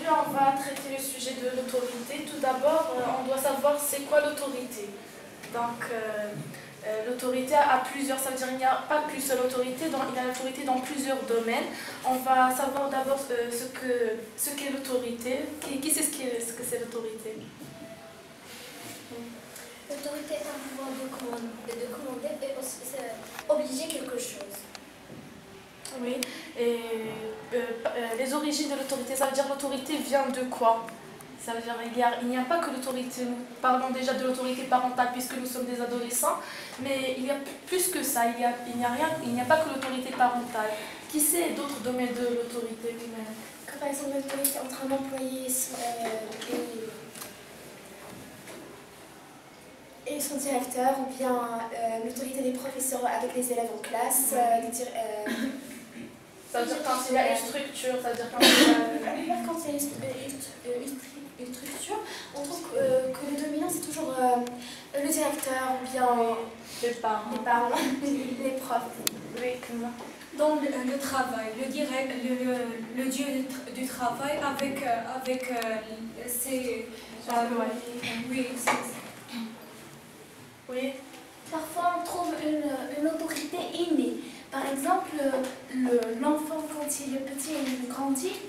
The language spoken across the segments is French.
aujourd'hui, on va traiter le sujet de l'autorité. Tout d'abord, on doit savoir c'est quoi l'autorité. Donc, l'autorité a plusieurs, ça veut dire qu'il n'y a pas qu'une seule autorité, il y a l'autorité dans plusieurs domaines. On va savoir d'abord ce qu'est l'autorité. Qui sait ce que c'est l'autorité? L'autorité est un pouvoir de commander et aussi obliger quelque chose. Oui, et les origines de l'autorité, ça veut dire l'autorité vient de quoi? Ça veut dire il n'y a pas que l'autorité, nous parlons déjà de l'autorité parentale puisque nous sommes des adolescents, mais il y a plus que ça, il n'y a pas que l'autorité parentale. Qui sait d'autres domaines de l'autorité? Comme par exemple l'autorité entre un employé et son directeur, ou bien l'autorité des professeurs avec les élèves en classe, ça veut dire quand il y a une structure, ça veut dire quand il y a... Quand il y a une structure, on trouve que le dominant c'est toujours le directeur ou bien les parents, les profs. Oui, comment? Dans le travail, le dieu du travail avec ses... Oui, oui. Parfois on trouve une autorité innée. Par exemple, l'enfant quand il est petit et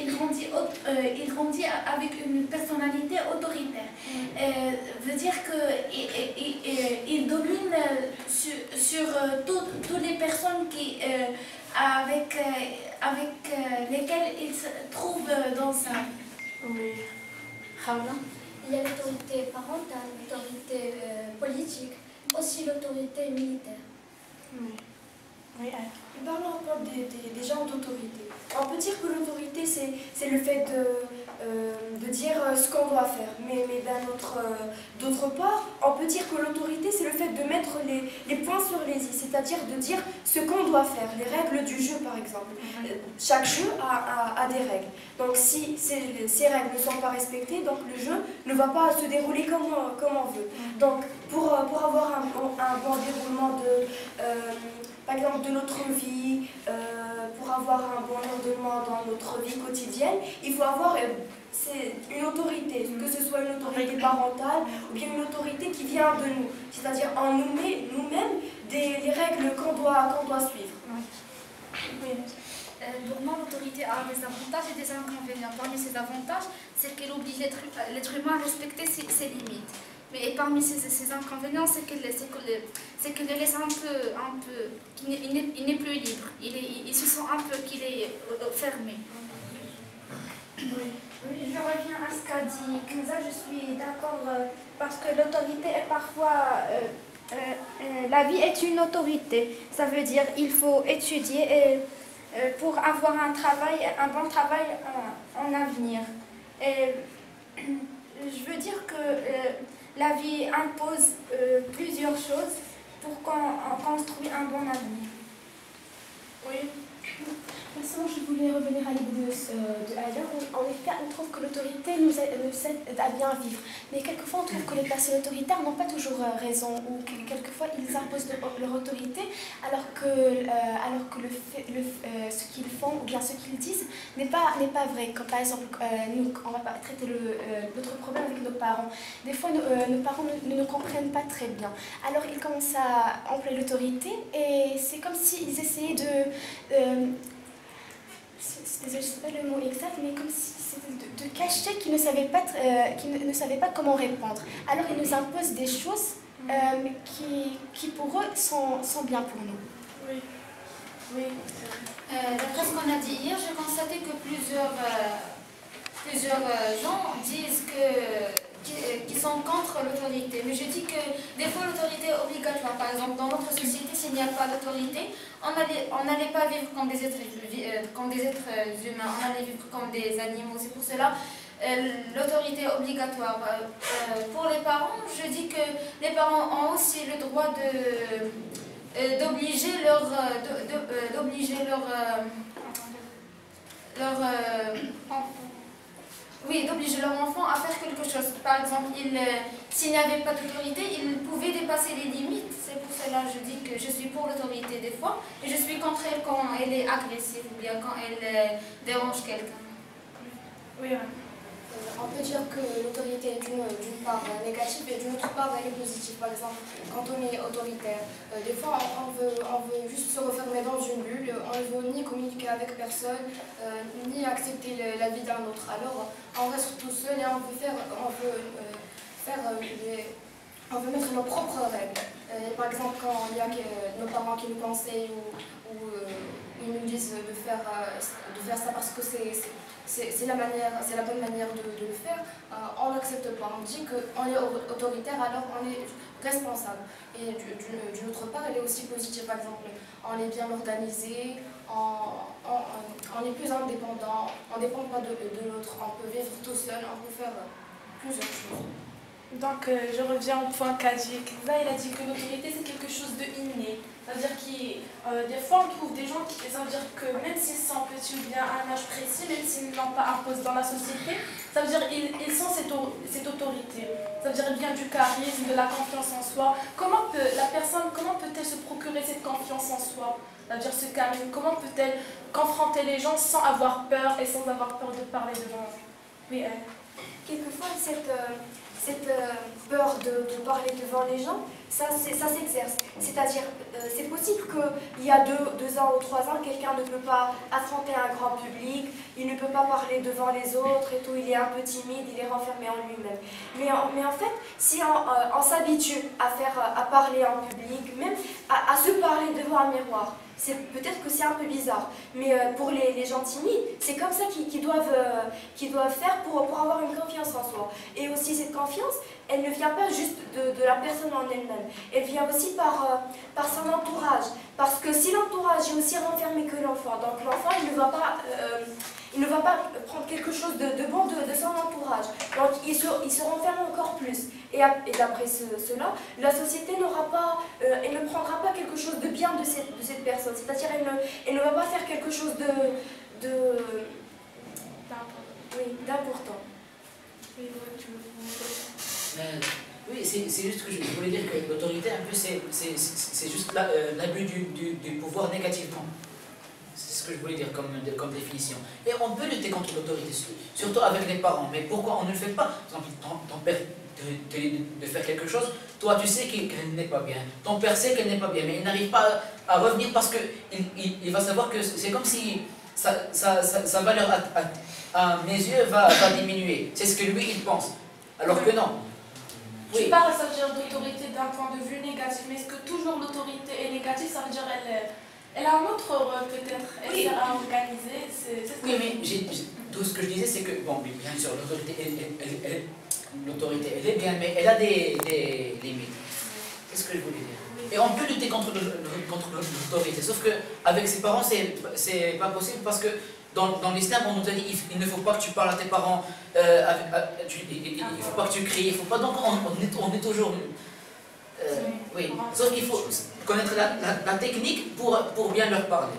il grandit avec une personnalité autoritaire. Veut dire qu'il domine sur toutes les personnes avec lesquelles il se trouve dans sa vie. Oui. Il y a l'autorité parentale, l'autorité politique, aussi l'autorité militaire. Oui. Oui, parlons encore des genres d'autorité. On peut dire que l'autorité, c'est le fait de dire ce qu'on doit faire. Mais d'autre part, on peut dire que l'autorité, c'est le fait de mettre les points sur les i, c'est-à-dire de dire ce qu'on doit faire, les règles du jeu par exemple. Chaque jeu a des règles. Donc si ces règles ne sont pas respectées, donc le jeu ne va pas se dérouler comme on veut. Donc pour avoir un bon déroulement par exemple de notre vie, pour avoir un bon ordonnement dans notre vie quotidienne, il faut avoir une autorité, que ce soit une autorité parentale ou bien une autorité qui vient de nous, c'est-à-dire en nous met nous-mêmes les règles qu'on doit suivre. Oui. Pour moi, l'autorité a des avantages et des inconvénients. Parmi ces avantages, c'est qu'elle oblige l'être humain à respecter ses limites. Mais parmi ces inconvénients, c'est qu'elle le laisse un peu qu'il n'est plus libre. Il se sent un peu qu'il est fermé. Oui, je reviens à ce qu'a dit Kenza, je suis d'accord parce que l'autorité est parfois... la vie est une autorité, ça veut dire qu'il faut étudier pour avoir un bon travail en avenir. Et je veux dire que la vie impose plusieurs choses pour qu'on construise un bon avenir. Oui. Maintenant, je voulais revenir à l'idée de Aya. En effet, on trouve que l'autorité nous aide à bien vivre. Mais quelquefois, on trouve que les personnes autoritaires n'ont pas toujours raison, ou quelquefois, ils imposent leur autorité, alors que ce qu'ils font ou bien ce qu'ils disent n'est pas vrai. Comme par exemple, nous, on va pas traiter notre problème avec nos parents. Des fois, nos parents ne nous comprennent pas très bien. Alors, ils commencent à employer l'autorité et c'est comme s'ils essayaient je ne sais pas le mot exact, mais comme si c'était de cacher qu'ils ne savaient pas comment répondre. Alors ils nous imposent des choses qui pour eux sont bien pour nous. Oui. Oui. D'après ce qu'on a dit hier, j'ai constaté que plusieurs gens disent qu'ils sont contre l'autorité. Mais je dis que des fois l'autorité est obligatoire. Par exemple, dans notre société, s'il n'y a pas d'autorité, on n'allait pas vivre comme des êtres humains, on allait vivre comme des animaux. C'est pour cela l'autorité est obligatoire. Pour les parents, je dis que les parents ont aussi le droit d'obliger d'obliger leur enfant à faire quelque chose. Par exemple, s'il n'y avait pas d'autorité, ils pouvaient dépasser les limites. C'est pour cela que je dis que je suis pour l'autorité des fois, et je suis contre elle quand elle est agressive ou bien quand elle dérange quelqu'un. Oui, On peut dire que l'autorité est d'une part négative et d'une autre part elle est positive. Par exemple, quand on est autoritaire, des fois on veut juste se refermer dans une bulle, on ne veut ni communiquer avec personne, ni accepter la vie d'un autre. Alors on reste tout seul et on veut mettre nos propres règles. Par exemple, quand il y a nos parents qui nous conseillent ou ils nous disent de faire ça parce que c'est la bonne manière de le faire, on n'accepte pas. On dit qu'on est autoritaire, alors on est responsable. Et d'une autre part, elle est aussi positive. Par exemple, on est bien organisé, on est plus indépendant, on ne dépend pas de l'autre, on peut vivre tout seul, on peut faire plusieurs choses. Donc, je reviens au point qu'a dit Kenza. Il a dit que l'autorité, c'est quelque chose de inné. C'est-à-dire que des fois, on trouve des gens ça veut dire que même s'ils sont petits ou bien à un âge précis, même s'ils ne l'ont pas imposé dans la société, ça veut dire qu'ils sont cette autorité. Ça veut dire qu'il vient du charisme, de la confiance en soi. Comment peut-elle se procurer cette confiance en soi? C'est-à-dire ce charisme, comment peut-elle confronter les gens sans avoir peur et sans avoir peur de parler devant eux? Oui, quelquefois, cette peur de parler devant les gens, ça s'exerce. C'est-à-dire, c'est possible qu'il y a 2 ans ou 3 ans, quelqu'un ne peut pas affronter un grand public, il ne peut pas parler devant les autres et tout, il est un peu timide, il est renfermé en lui-même. Mais en fait, si on s'habitue à parler en public, même à se parler devant un miroir, peut-être que c'est un peu bizarre, mais pour les gens timides, c'est comme ça qu'ils doivent faire pour avoir une confiance en soi. Et aussi cette confiance, elle ne vient pas juste de la personne en elle-même, elle vient aussi par son entourage. Parce que si l'entourage est aussi renfermé que l'enfant, donc l'enfant il ne va pas prendre quelque chose de bon de son entourage. Donc il se renferme encore plus. Et d'après cela, la société elle ne prendra pas quelque chose de bien de cette personne. C'est-à-dire elle ne va pas faire quelque chose d'important. Oui, c'est juste que je voulais dire que l'autorité, un peu, c'est juste l'abus du pouvoir négativement. C'est ce que je voulais dire comme définition. Et on peut lutter contre l'autorité, surtout avec les parents. Mais pourquoi on ne le fait pas? Par exemple, ton père te dit de faire quelque chose, toi tu sais qu'elle n'est pas bien. Ton père sait qu'elle n'est pas bien, mais il n'arrive pas à revenir parce qu'il va savoir que c'est comme si sa valeur à mes yeux va diminuer. C'est ce que lui il pense. Alors que non. Tu parles, ça veut dire d'autorité d'un point de vue négatif, mais est-ce que toujours l'autorité est négative? Ça veut dire elle a un autre rôle peut-être, elle sert à organiser. Oui, mais tout ce que je disais, c'est que, bon, bien sûr, l'autorité, elle est bien, mais elle a des limites. C'est ce que je voulais dire. Et on peut lutter contre l'autorité, sauf qu'avec ses parents, c'est pas possible parce que dans l'islam, on nous a dit il ne faut pas que tu parles à tes parents, il ne faut pas que tu cries, il faut pas. Donc on est toujours. Oui, sauf qu'il faut connaître la technique pour bien leur parler.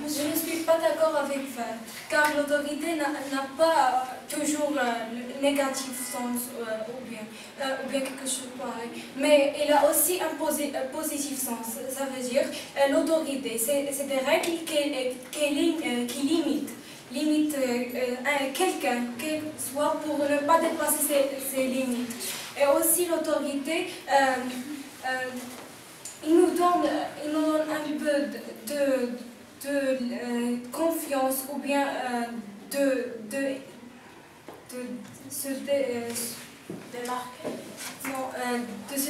Je ne suis pas d'accord avec Fad, car l'autorité n'a pas toujours le négatif sens ou bien quelque chose de pareil, mais elle a aussi un positif sens. Ça veut dire l'autorité, c'est des règles qui limitent quelqu'un, quel soit pour ne pas dépasser ses limites. Et aussi l'autorité, il nous donne un peu de confiance ou bien de se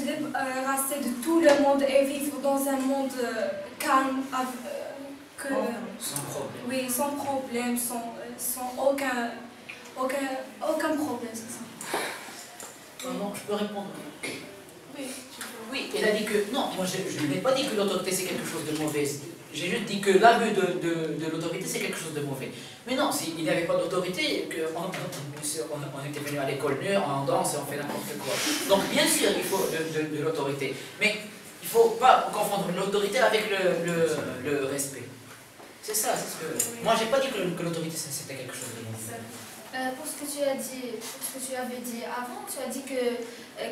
débarrasser de tout le monde et vivre dans un monde calme, sans problème. Oui, sans problème, sans aucun problème, c'est ça. Non, je peux répondre. Oui, oui, elle a dit que... Non, moi je n'ai pas dit que l'autorité c'est quelque chose de mauvais. J'ai juste dit que l'abus de l'autorité c'est quelque chose de mauvais. Mais non, s'il n'y avait pas d'autorité, on était venu à l'école nu, on danse et on fait n'importe quoi. Donc bien sûr il faut de l'autorité. Mais il ne faut pas confondre l'autorité avec le respect. C'est ça, c'est ce que... Moi j'ai pas dit que l'autorité c'était quelque chose de mauvais. Pour ce que tu as dit, pour ce que tu avais dit avant, tu as dit que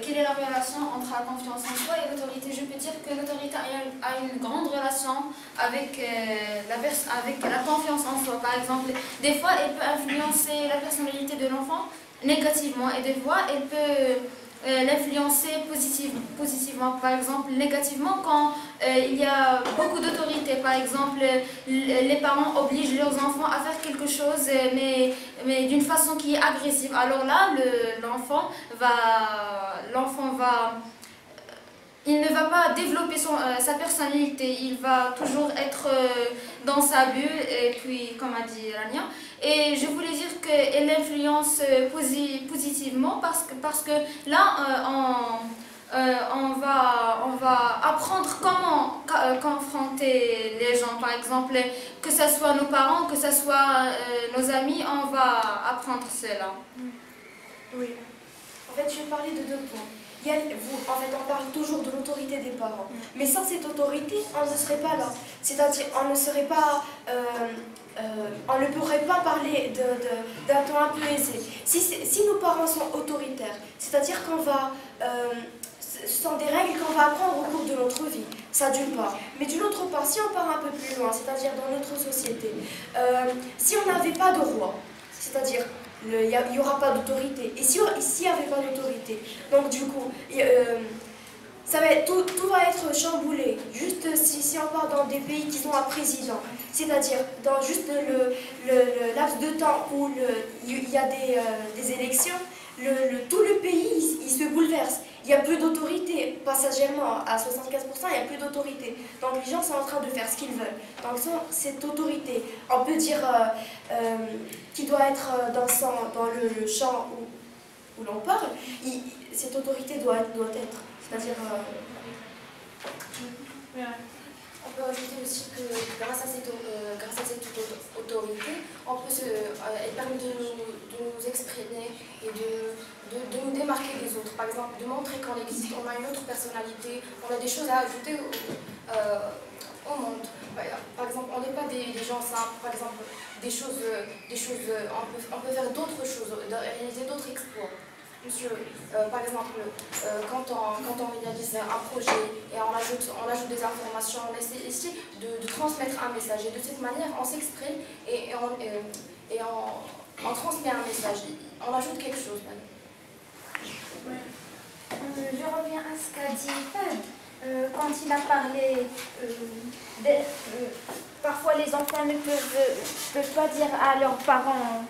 quelle est la relation entre la confiance en soi et l'autorité. Je peux dire que l'autorité a une grande relation avec, avec la confiance en soi. Par exemple, des fois, elle peut influencer la personnalité de l'enfant négativement et des fois, elle peut l'influencer positivement. Par exemple, négativement, quand il y a beaucoup d'autorité. Par exemple, les parents obligent leurs enfants à faire quelque chose, mais d'une façon qui est agressive. Alors là, l'enfant va il ne va pas développer sa personnalité, il va toujours être dans sa bulle, et puis, comme a dit Rania. Et je voulais dire qu'elle influence positivement parce que là, on va apprendre comment confronter les gens. Par exemple, que ce soit nos parents, que ce soit nos amis, on va apprendre cela. Oui. En fait, je vais parler de 2 points. En fait, on parle toujours de l'autorité des parents. Mais sans cette autorité, on ne serait pas là. C'est-à-dire, on ne serait pas... on ne pourrait pas parler d'un ton un peu aisé. Si nos parents sont autoritaires, c'est-à-dire qu'on va... ce sont des règles qu'on va apprendre au cours de notre vie. Ça d'une part. Mais d'une autre part, si on part un peu plus loin, c'est-à-dire dans notre société, si on n'avait pas de roi, c'est-à-dire... il n'y aura pas d'autorité. Et s'il n'y avait pas d'autorité, donc du coup, tout va être chamboulé. Juste si on part dans des pays qui ont un président, c'est-à-dire dans juste le laps de temps où il y a des élections, tout le pays il se bouleverse. Il n'y a plus d'autorité, passagèrement, à 75%, il n'y a plus d'autorité. Donc les gens sont en train de faire ce qu'ils veulent. Donc cette autorité, on peut dire qui doit être dans le champ où l'on parle, cette autorité doit être. C'est-à-dire... On peut ajouter aussi que grâce à cette autorité, elle permet de nous exprimer et de nous démarquer des autres. Par exemple, de montrer qu'on existe, on a une autre personnalité, on a des choses à ajouter au monde. Par exemple, on n'est pas des gens simples, par exemple, on peut faire d'autres choses, réaliser d'autres exploits. Monsieur, par exemple, quand on réalise un projet et on ajoute des informations, on essaie ici de transmettre un message. Et de cette manière, on s'exprime et on transmet un message. On ajoute quelque chose. Je reviens à ce qu'a dit Fed. Quand il a parlé, parfois les enfants ne peuvent pas dire à leurs parents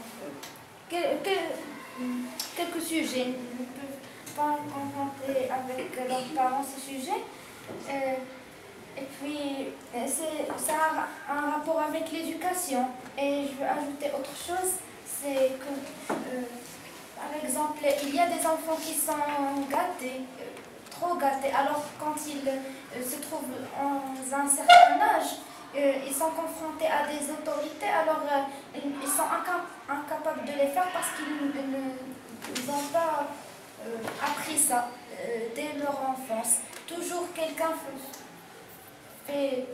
quelques sujets, ne peuvent pas confronter avec leurs parents ces sujets. Et puis, ça a un rapport avec l'éducation. Et je veux ajouter autre chose, c'est que, par exemple, il y a des enfants qui sont gâtés, trop gâtés. Alors, quand ils se trouvent dans un certain âge, ils sont confrontés à des autorités, alors ils sont incapables de les faire parce qu'ils n'ont pas appris ça dès leur enfance. Toujours quelqu'un fait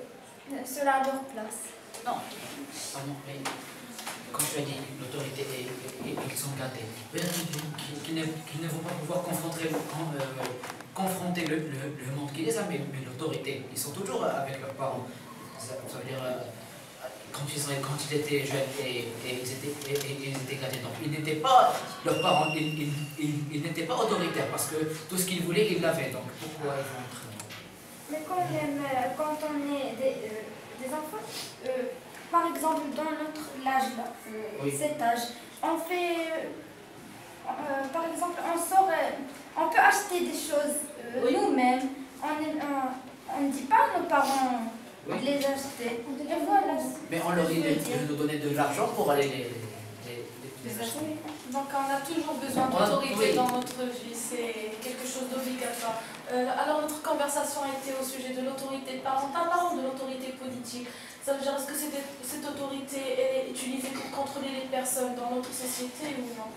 cela à leur place. Non, pardon, mais comme tu as dit, l'autorité et qu'ils sont gâtés. Peut-être qu'ils ne vont pas pouvoir confronter le monde qui les a, mais l'autorité, ils sont toujours avec leurs parents. Ça veut dire, quand ils étaient jeunes et ils étaient gâtés, donc ils n'étaient pas, leurs parents, ils n'étaient pas autoritaires parce que tout ce qu'ils voulaient, ils l'avaient. Donc pourquoi ils vont être... Mais quand on est des enfants, par exemple dans notre âge, Oui. cet âge, on fait, par exemple, on peut acheter des choses Oui. nous-mêmes. On ne dit pas à nos parents Oui. de les acheter. Et voilà. Mais on leur dit de nous donner de l'argent pour aller les acheter. Donc on a toujours besoin d'autorité dans notre vie, c'est quelque chose d'obligatoire. Alors notre conversation a été au sujet de l'autorité parentale, parlons de l'autorité politique. Ça veut dire, est-ce que cette autorité elle est utilisée pour contrôler les personnes dans notre société ou non?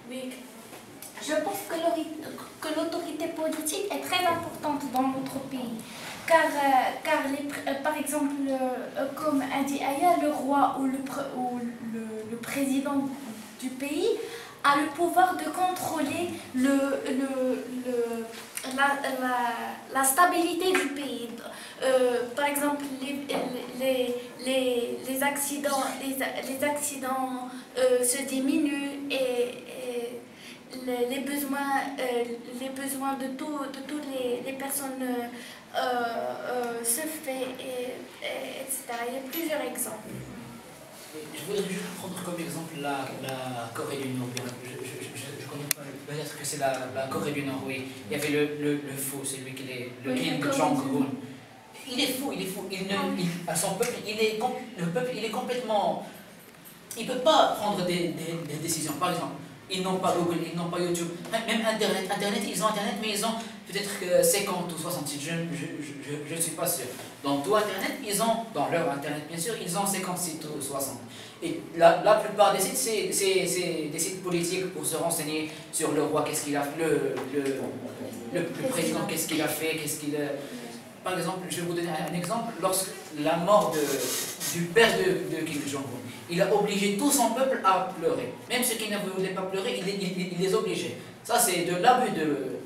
Oui. Je pense que l'autorité politique est très importante dans notre pays. Car par exemple, comme a dit Aya, le roi ou le président du pays a le pouvoir de contrôler la stabilité du pays. Par exemple, les accidents se diminuent et les besoins de toutes les personnes se fait, etc. Il y a plusieurs exemples. Je voudrais juste prendre comme exemple la Corée du Nord. Je connais pas, peut-être que c'est la Corée du Nord, oui. Il y avait le fou, celui qui est le Kim Jong-un. Il est fou, à son peuple, le peuple, il est complètement... Il ne peut pas prendre des décisions. Par exemple, ils n'ont pas Google, ils n'ont pas YouTube, même Internet. Ils ont Internet, mais ils ont peut-être 50 ou 60 sites, je ne suis pas sûr. Dans tout Internet, dans leur Internet bien sûr, ils ont 50 sites ou 60. Et la plupart des sites, c'est des sites politiques pour se renseigner sur le roi, qu'est-ce qu'il a fait, le président, qu'est-ce qu'il a fait, Par exemple, je vais vous donner un exemple. Lorsque la mort du père de Kim Jong-un, il a obligé tout son peuple à pleurer. Même ceux qui ne voulaient pas pleurer, il les obligeait. Ça, c'est de l'abus de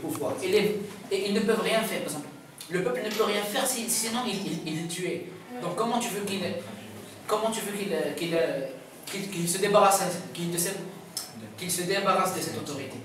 pouvoir. Et ils ne peuvent rien faire, par exemple. Le peuple ne peut rien faire, sinon il est tué. Donc comment tu veux qu'il se débarrasse de cette autorité?